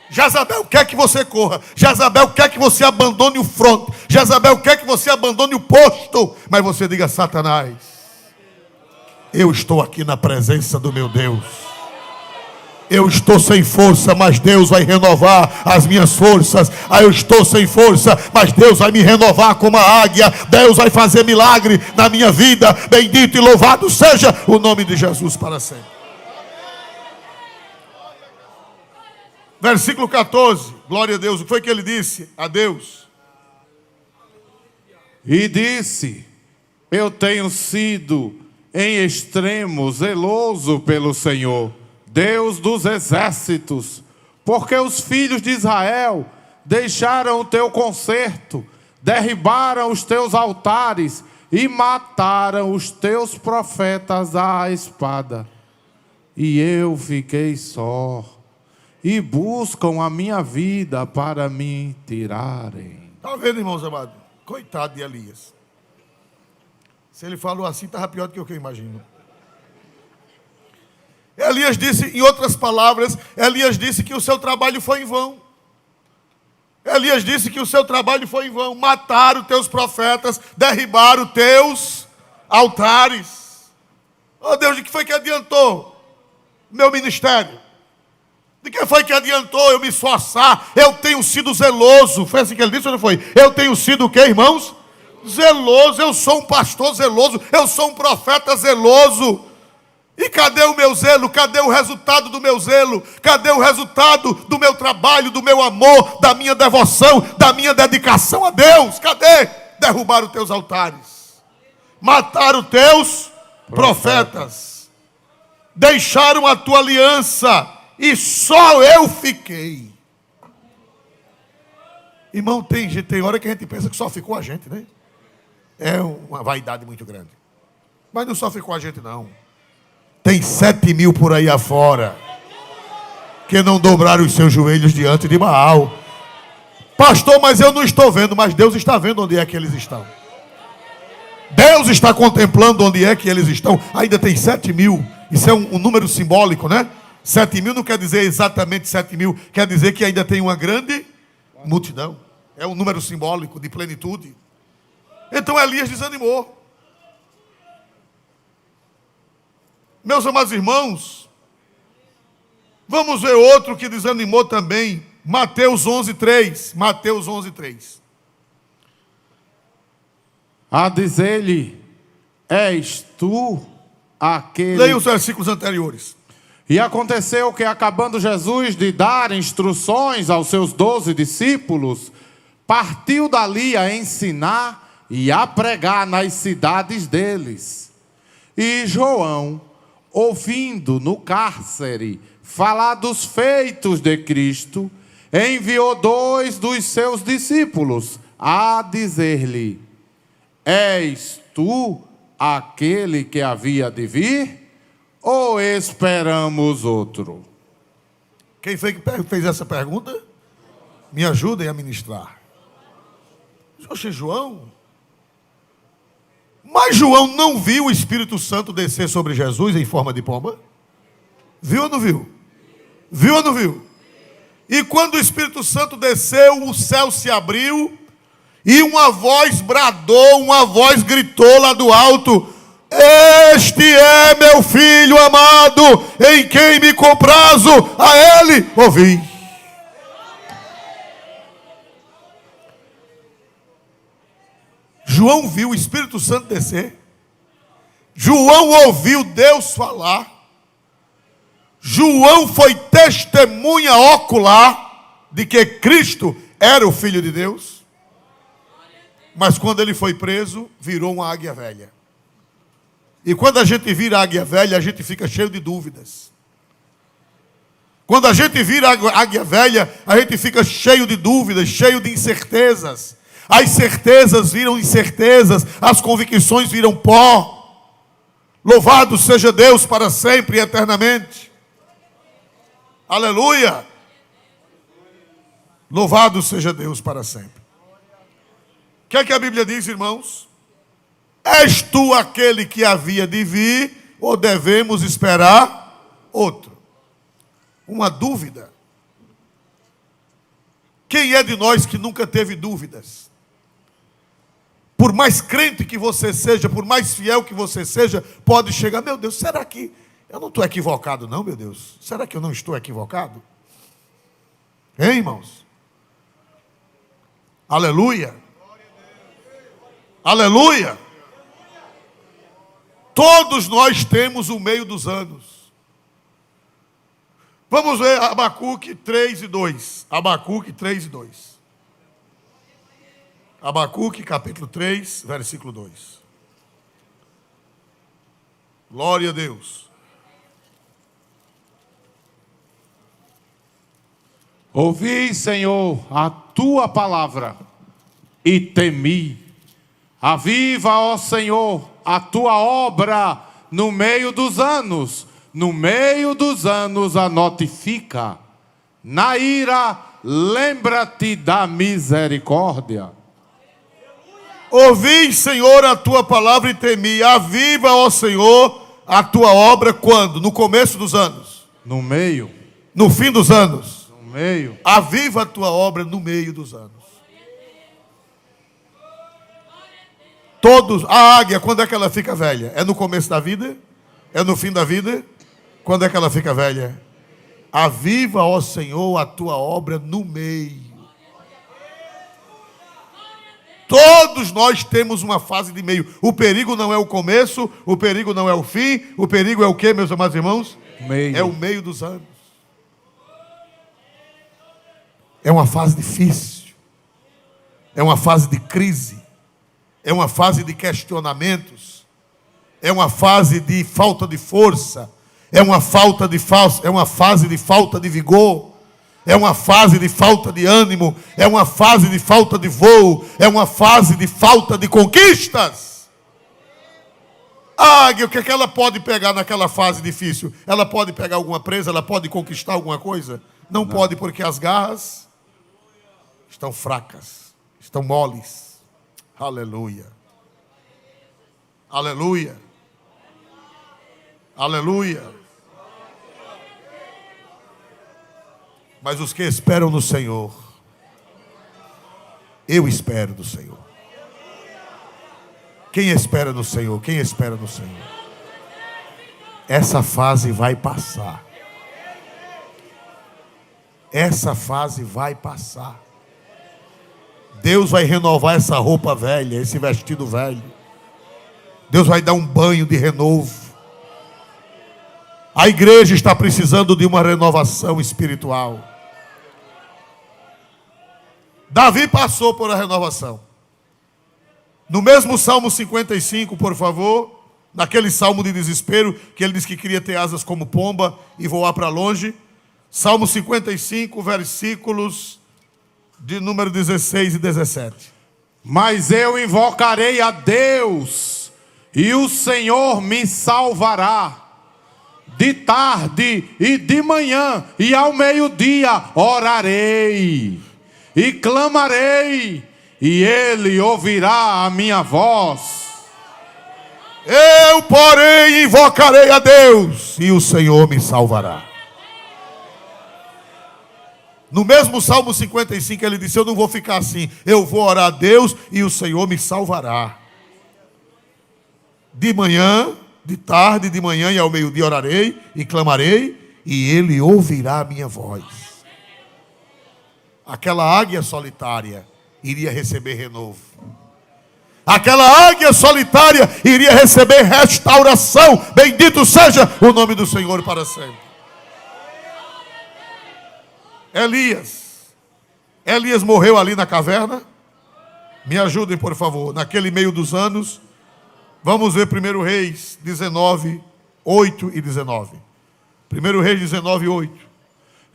Jezabel quer que você corra. Jezabel quer que você abandone o fronte. Jezabel quer que você abandone o posto. Mas você diga, Satanás, eu estou aqui na presença do meu Deus. Eu estou sem força, mas Deus vai renovar as minhas forças. Eu estou sem força, mas Deus vai me renovar como a águia. Deus vai fazer milagre na minha vida. Bendito e louvado seja o nome de Jesus para sempre. Versículo 14. Glória a Deus. O que foi que ele disse a Deus? E disse: eu tenho sido em extremo zeloso pelo Senhor, Deus dos exércitos, porque os filhos de Israel deixaram o teu concerto, derribaram os teus altares e mataram os teus profetas à espada. E eu fiquei só, e buscam a minha vida para me tirarem. Está vendo, irmãos amados? Coitado de Elias. Se ele falou assim, estava pior do que o que eu imagino. Elias disse, em outras palavras, Elias disse que o seu trabalho foi em vão. Elias disse que o seu trabalho foi em vão. Mataram teus profetas, derribaram teus altares. Oh Deus, de que foi que adiantou meu ministério? De que foi que adiantou eu me esforçar? Eu tenho sido zeloso. Foi assim que ele disse ou não foi? Eu tenho sido o quê, irmãos? Zeloso. Eu sou um pastor zeloso. Eu sou um profeta zeloso. E cadê o meu zelo? Cadê o resultado do meu zelo? Cadê o resultado do meu trabalho, do meu amor, da minha devoção, da minha dedicação a Deus? Cadê? Derrubaram os teus altares. Mataram os teus profetas. Deixaram a tua aliança. E só eu fiquei. Irmão, tem hora que a gente pensa que só ficou a gente, né? É uma vaidade muito grande. Mas não só ficou a gente, não. Tem 7.000 por aí afora que não dobraram os seus joelhos diante de Baal. Pastor, mas eu não estou vendo. Mas Deus está vendo onde é que eles estão. Deus está contemplando onde é que eles estão. Ainda tem 7.000. Isso é um número simbólico, né? 7.000 não quer dizer exatamente 7.000, quer dizer que ainda tem uma grande multidão. É um número simbólico de plenitude. Então Elias desanimou. Meus amados irmãos, vamos ver outro que desanimou também. Mateus 11:3. Mateus 11:3. A dizer-lhe: és tu aquele... Leia os versículos anteriores. E aconteceu que, acabando Jesus de dar instruções aos seus 12 discípulos, partiu dali a ensinar e a pregar nas cidades deles. E João, ouvindo no cárcere falar dos feitos de Cristo, enviou 2 dos seus discípulos a dizer-lhe: és tu aquele que havia de vir? Ou esperamos outro? Quem foi que fez essa pergunta? Me ajudem a ministrar. Oxe, João? Mas João não viu o Espírito Santo descer sobre Jesus em forma de pomba? Viu ou não viu? Viu ou não viu? E quando o Espírito Santo desceu, o céu se abriu e uma voz bradou, uma voz gritou lá do alto: este é meu filho amado, em quem me comprazo, a ele ouvi. João viu o Espírito Santo descer. João ouviu Deus falar. João foi testemunha ocular de que Cristo era o Filho de Deus. Mas quando ele foi preso, virou uma águia velha. E quando a gente vira águia velha, a gente fica cheio de dúvidas. Quando a gente vira águia velha, a gente fica cheio de dúvidas, cheio de incertezas. As certezas viram incertezas, as convicções viram pó. Louvado seja Deus para sempre e eternamente. Aleluia! Louvado seja Deus para sempre. O que é que a Bíblia diz, irmãos? És tu aquele que havia de vir, ou devemos esperar outro? Uma dúvida. Quem é de nós que nunca teve dúvidas? Por mais crente que você seja, por mais fiel que você seja, pode chegar: meu Deus, será que eu não estou equivocado não, meu Deus? Será que eu não estou equivocado? Hein, irmãos? Aleluia! Aleluia! Todos nós temos o meio dos anos. Vamos ver Abacuque 3:2. Abacuque 3:2. Abacuque capítulo 3, versículo 2. Glória a Deus. Ouvi, Senhor, a tua palavra e temi. Aviva, ó Senhor, a tua obra no meio dos anos. No meio dos anos a notifica. Na ira, lembra-te da misericórdia. Ouvi, Senhor, a tua palavra e temi. Aviva, ó Senhor, a tua obra quando? No começo dos anos. No meio. No fim dos anos. No meio. Aviva a tua obra no meio dos anos. Todos, a águia, quando é que ela fica velha? É no começo da vida? É no fim da vida? Quando é que ela fica velha? Aviva, ó Senhor, a tua obra no meio. Todos nós temos uma fase de meio. O perigo não é o começo, o perigo não é o fim, o perigo é o quê, meus amados irmãos? Meio. É o meio dos anos. É uma fase difícil. É uma fase de crise. É uma fase de questionamentos. É uma fase de falta de força. É uma fase de falta de vigor. É uma fase de falta de ânimo. É uma fase de falta de voo. É uma fase de falta de conquistas. A águia, o que é que ela pode pegar naquela fase difícil? Ela pode pegar alguma presa? Ela pode conquistar alguma coisa? Não pode, porque as garras estão fracas. Estão moles. Aleluia. Aleluia. Aleluia. Mas os que esperam no Senhor, eu espero no Senhor. Quem espera no Senhor? Quem espera no Senhor? Essa fase vai passar. Essa fase vai passar. Deus vai renovar essa roupa velha, esse vestido velho. Deus vai dar um banho de renovo. A igreja está precisando de uma renovação espiritual. Davi passou por a renovação. No mesmo Salmo 55, por favor, naquele salmo de desespero, que ele disse que queria ter asas como pomba e voar para longe. Salmo 55, versículos de número 16 e 17. Mas eu invocarei a Deus, e o Senhor me salvará. De tarde e de manhã e ao meio-dia orarei e clamarei, e Ele ouvirá a minha voz. Eu, porém, invocarei a Deus, e o Senhor me salvará. No mesmo Salmo 55, ele disse: eu não vou ficar assim, eu vou orar a Deus e o Senhor me salvará. De manhã, de tarde, de manhã e ao meio-dia orarei e clamarei, e Ele ouvirá a minha voz. Aquela águia solitária iria receber renovo. Aquela águia solitária iria receber restauração. Bendito seja o nome do Senhor para sempre. Elias morreu ali na caverna. Me ajudem, por favor. Naquele meio dos anos. Vamos ver 1 Reis 19, 8 e 19. 1 Reis 19, 8.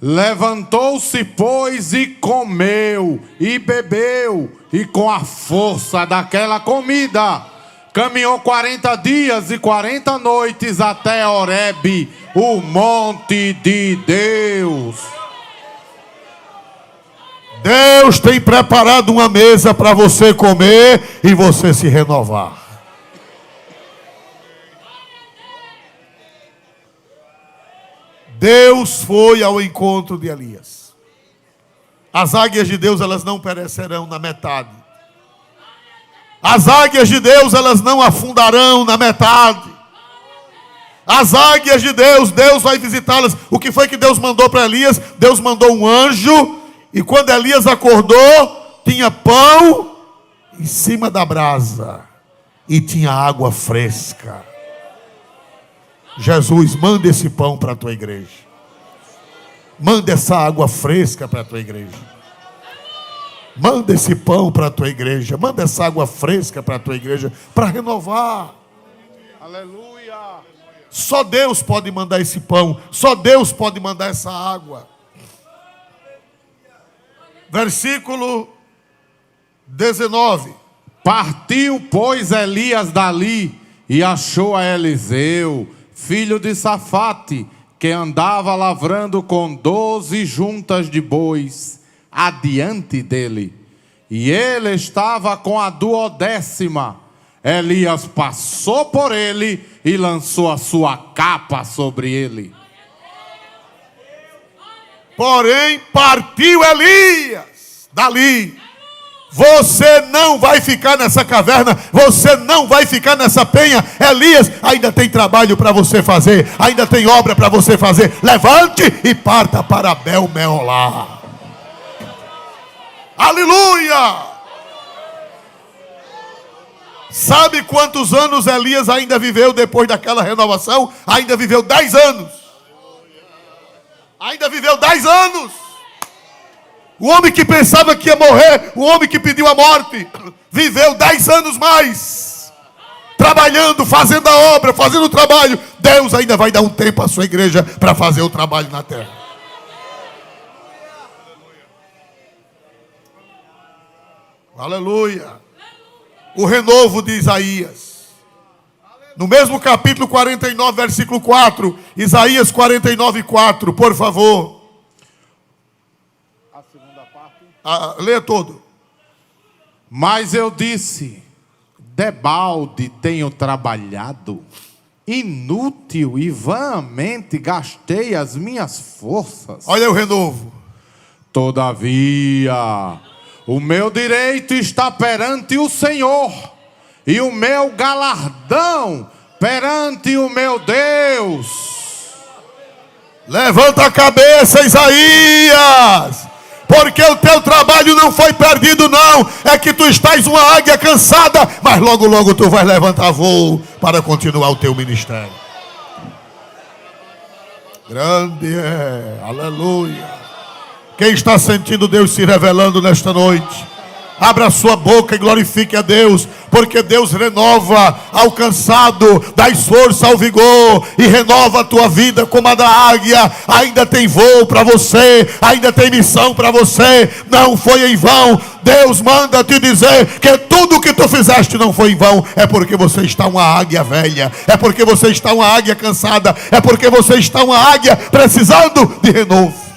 Levantou-se, pois, e comeu, e bebeu, e com a força daquela comida, caminhou 40 dias e 40 noites até Horebe, o monte de Deus. Deus tem preparado uma mesa para você comer e você se renovar. Deus foi ao encontro de Elias. As águias de Deus, elas não perecerão na metade. As águias de Deus, elas não afundarão na metade. As águias de Deus, Deus vai visitá-las. O que foi que Deus mandou para Elias? Deus mandou um anjo, e quando Elias acordou, tinha pão em cima da brasa e tinha água fresca. Jesus, manda esse pão para a tua igreja. Manda essa água fresca para a tua igreja. Manda esse pão para a tua igreja. Manda essa água fresca para a tua igreja, para renovar. Aleluia. Só Deus pode mandar esse pão. Só Deus pode mandar essa água. Versículo 19. Partiu, pois, Elias dali e achou a Eliseu, filho de Safate, que andava lavrando com 12 juntas de bois adiante dele. E ele estava com a 12ª. Elias passou por ele e lançou a sua capa sobre ele. Porém, partiu Elias dali. Você não vai ficar nessa caverna, você não vai ficar nessa penha. Elias, ainda tem trabalho para você fazer, ainda tem obra para você fazer. Levante e parta para Abel-Meolá. Aleluia! Sabe quantos anos Elias ainda viveu depois daquela renovação? Ainda viveu 10 anos. Ainda viveu 10 anos. O homem que pensava que ia morrer, o homem que pediu a morte, viveu 10 anos mais, trabalhando, fazendo a obra, fazendo o trabalho. Deus ainda vai dar um tempo à sua igreja para fazer o trabalho na terra. Aleluia. O renovo de Isaías. No mesmo capítulo 49, versículo 4. Isaías 49, 4, por favor. Leia todo. Mas eu disse: debalde tenho trabalhado, inútil e vãmente gastei as minhas forças. Olha o renovo. Todavia, o meu direito está perante o Senhor, e o meu galardão perante o meu Deus. Levanta a cabeça, Isaías, porque o teu trabalho não foi perdido não. É que tu estás uma águia cansada, mas logo logo tu vais levantar voo para continuar o teu ministério. Grande é, aleluia. Quem está sentindo Deus se revelando nesta noite, abra a sua boca e glorifique a Deus, porque Deus renova ao cansado, dá força ao vigor e renova a tua vida como a da águia. Ainda tem voo para você, ainda tem missão para você, não foi em vão. Deus manda te dizer que tudo que tu fizeste não foi em vão. É porque você está uma águia velha, é porque você está uma águia cansada, é porque você está uma águia precisando de renovo.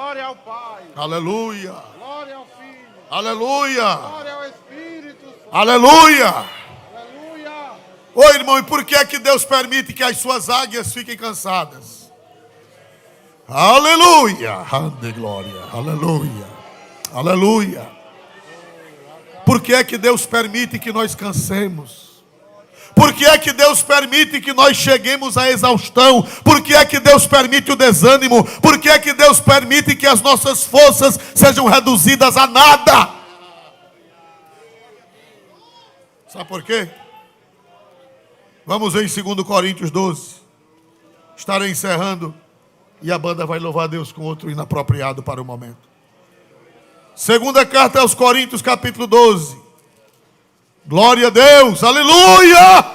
Glória ao Pai. Aleluia. Glória ao Filho. Aleluia. Glória ao Espírito Santo. Aleluia. Aleluia. Ô irmão, e por que é que Deus permite que as suas águias fiquem cansadas? Aleluia. Ande glória. Aleluia. Aleluia. Por que é que Deus permite que nós cansemos? Por que é que Deus permite que nós cheguemos à exaustão? Por que é que Deus permite o desânimo? Por que é que Deus permite que as nossas forças sejam reduzidas a nada? Sabe por quê? Vamos ver em 2 Coríntios 12. Estarei encerrando e a banda vai louvar a Deus com outro inapropriado para o momento. Segunda carta aos Coríntios, capítulo 12. Glória a Deus, aleluia!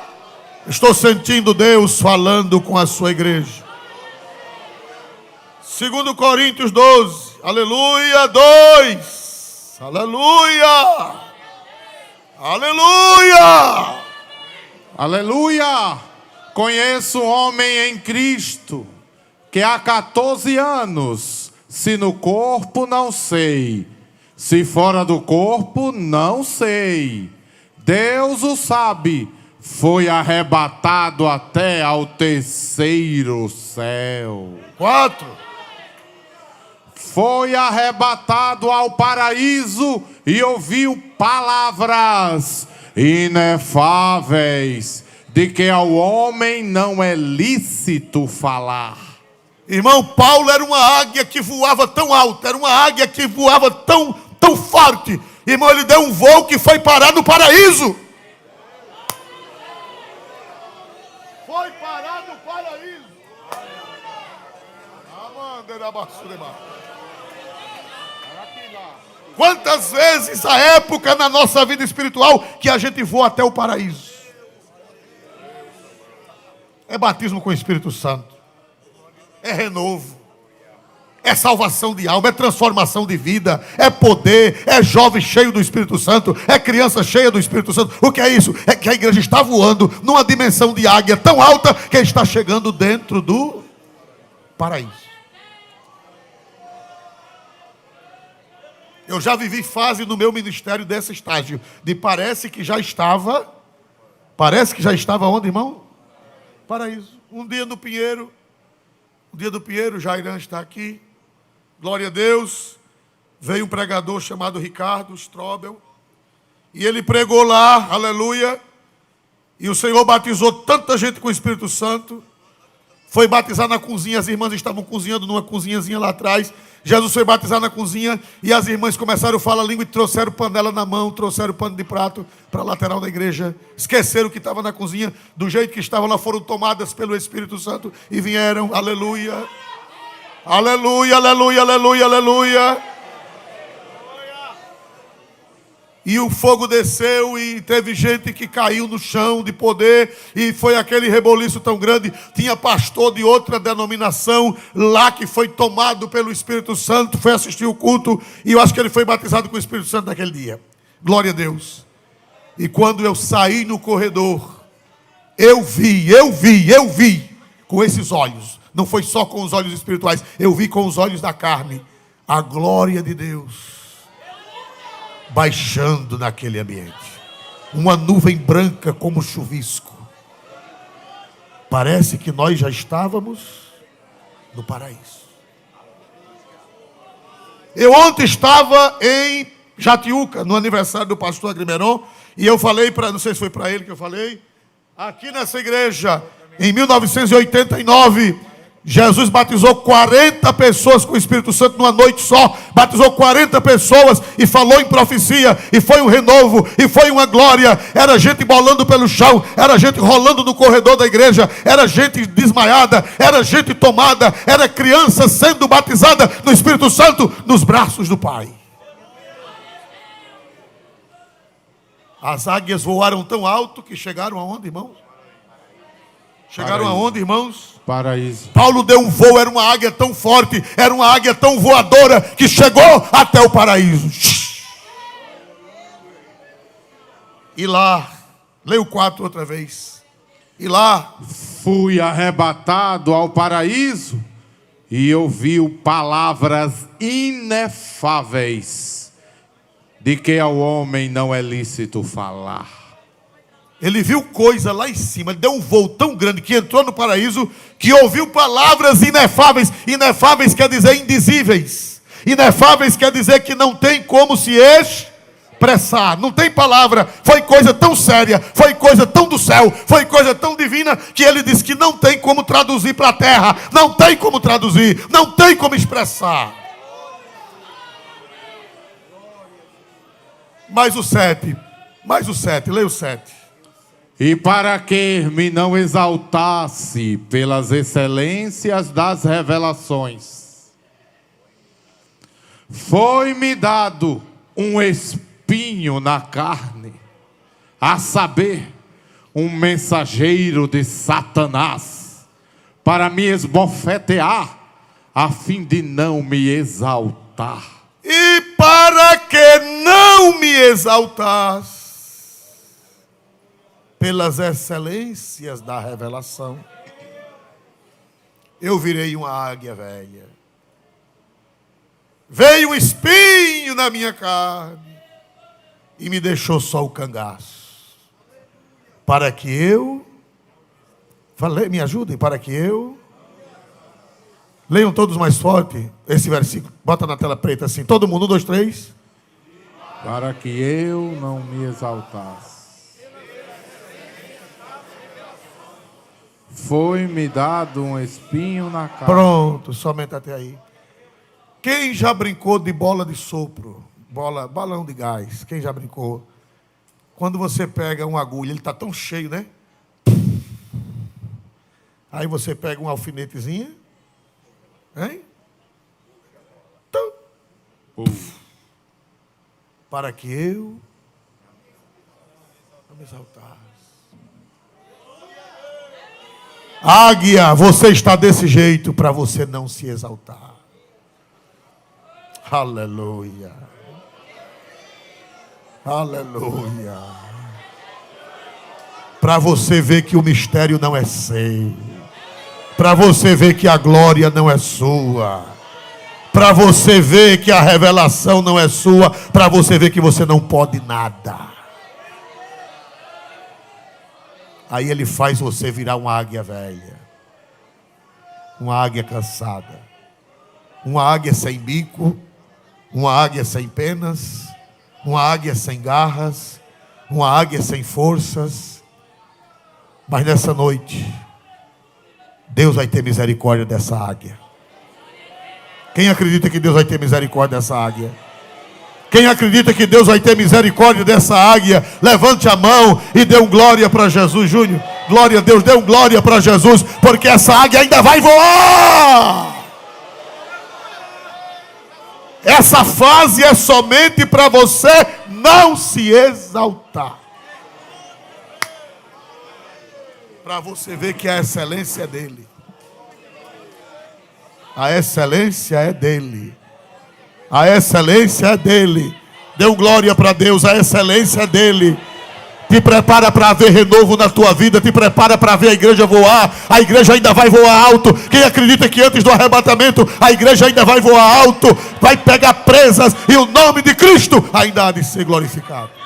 Estou sentindo Deus falando com a sua igreja. 2 Coríntios 12, aleluia, 2, aleluia, aleluia, aleluia. Conheço um homem em Cristo, que há 14 anos, se no corpo não sei, se fora do corpo não sei. Deus o sabe, foi arrebatado até ao terceiro céu. 4. Foi arrebatado ao paraíso e ouviu palavras inefáveis, de que ao homem não é lícito falar. Irmão, Paulo era uma águia que voava tão alto, era uma águia que voava tão forte. Irmão, ele deu um voo que foi parar no paraíso. Foi parar no paraíso. Quantas vezes a época na nossa vida espiritual que a gente voa até o paraíso? É batismo com o Espírito Santo. É renovo. É salvação de alma, é transformação de vida, é poder, é jovem cheio do Espírito Santo, é criança cheia do Espírito Santo. O que é isso? É que a igreja está voando numa dimensão de águia tão alta que está chegando dentro do paraíso. Eu já vivi fase no meu ministério desse estágio, de parece que já estava onde, irmão? Paraíso. Um dia no Pinheiro, Jairã está aqui. Glória a Deus. Veio um pregador chamado Ricardo Strobel. E ele pregou lá, aleluia. E o Senhor batizou tanta gente com o Espírito Santo. Foi batizar na cozinha, as irmãs estavam cozinhando numa cozinhazinha lá atrás. Jesus foi batizar na cozinha e as irmãs começaram a falar a língua e trouxeram panela na mão, trouxeram pano de prato para a lateral da igreja. Esqueceram que estava na cozinha, do jeito que estavam lá, foram tomadas pelo Espírito Santo e vieram, aleluia. Aleluia, aleluia, aleluia, aleluia. E o fogo desceu e teve gente que caiu no chão de poder. E foi aquele reboliço tão grande. Tinha pastor de outra denominação lá que foi tomado pelo Espírito Santo. Foi assistir o culto. E eu acho que ele foi batizado com o Espírito Santo naquele dia. Glória a Deus. E quando eu saí no corredor, eu vi com esses olhos. Não foi só com os olhos espirituais. Eu vi com os olhos da carne a glória de Deus baixando naquele ambiente. Uma nuvem branca como chuvisco. Parece que nós já estávamos no paraíso. Eu ontem estava em Jatiuca, no aniversário do pastor Agrimeron, e eu falei para, não sei se foi para ele que eu falei, aqui nessa igreja, em 1989, Jesus batizou 40 pessoas com o Espírito Santo numa noite só. Batizou 40 pessoas e falou em profecia. E foi um renovo, e foi uma glória. Era gente bolando pelo chão, era gente rolando no corredor da igreja, era gente desmaiada, era gente tomada, era criança sendo batizada no Espírito Santo nos braços do Pai. As águias voaram tão alto que chegaram aonde, irmãos? Chegaram aonde, irmãos? Paraíso. Paulo deu um voo, era uma águia tão forte, era uma águia tão voadora, que chegou até o paraíso. E lá, leia o 4 outra vez. E lá, fui arrebatado ao paraíso e ouvi palavras inefáveis, de que ao homem não é lícito falar. ele viu coisa lá em cima, ele deu um voo tão grande que entrou no paraíso, que ouviu palavras inefáveis. Inefáveis quer dizer indizíveis. Inefáveis quer dizer que não tem como se expressar, não tem palavra. Foi coisa tão séria, foi coisa tão do céu, foi coisa tão divina, que ele disse que não tem como traduzir para a terra, não tem como traduzir, não tem como expressar. Mais o 7, leia o 7. E para que me não exaltasse pelas excelências das revelações, foi-me dado um espinho na carne, a saber, um mensageiro de Satanás, para me esbofetear, a fim de não me exaltar. E para que não me exaltasse pelas excelências da revelação, eu virei uma águia velha. Veio um espinho na minha carne e me deixou só o cangaço. Para que eu... me ajudem, para que eu... Leiam todos mais forte esse versículo. Bota na tela preta assim. Todo mundo, 1, 2, 3. Para que eu não me exaltasse. Foi-me dado um espinho na carne. Pronto, somente até aí. Quem já brincou de bola de sopro? Balão de gás. Quem já brincou? Quando você pega uma agulha, ele está tão cheio, né? Aí você pega um alfinetezinho. Hein? Para que eu não me exaltasse. Águia, você está desse jeito para você não se exaltar. Aleluia. Aleluia. Para você ver que o mistério não é seu. Para você ver que a glória não é sua. Para você ver que a revelação não é sua. Para você ver que você não pode nada. Aí ele faz você virar uma águia velha. Uma águia cansada. Uma águia sem bico. Uma águia sem penas. Uma águia sem garras. Uma águia sem forças. Mas nessa noite, Deus vai ter misericórdia dessa águia. Quem acredita que Deus vai ter misericórdia dessa águia? Quem acredita que Deus vai ter misericórdia dessa águia, levante a mão e dê um glória para Jesus, Júnior. Glória a Deus, dê um glória para Jesus, porque essa águia ainda vai voar. Essa fase é somente para você não se exaltar. Para você ver que a excelência é dele. A excelência é dele. A excelência é dele. Dê um glória para Deus. A excelência é dele. Te prepara para ver renovo na tua vida. Te prepara para ver a igreja voar. A igreja ainda vai voar alto. Quem acredita que antes do arrebatamento a igreja ainda vai voar alto, vai pegar presas e o nome de Cristo ainda há de ser glorificado.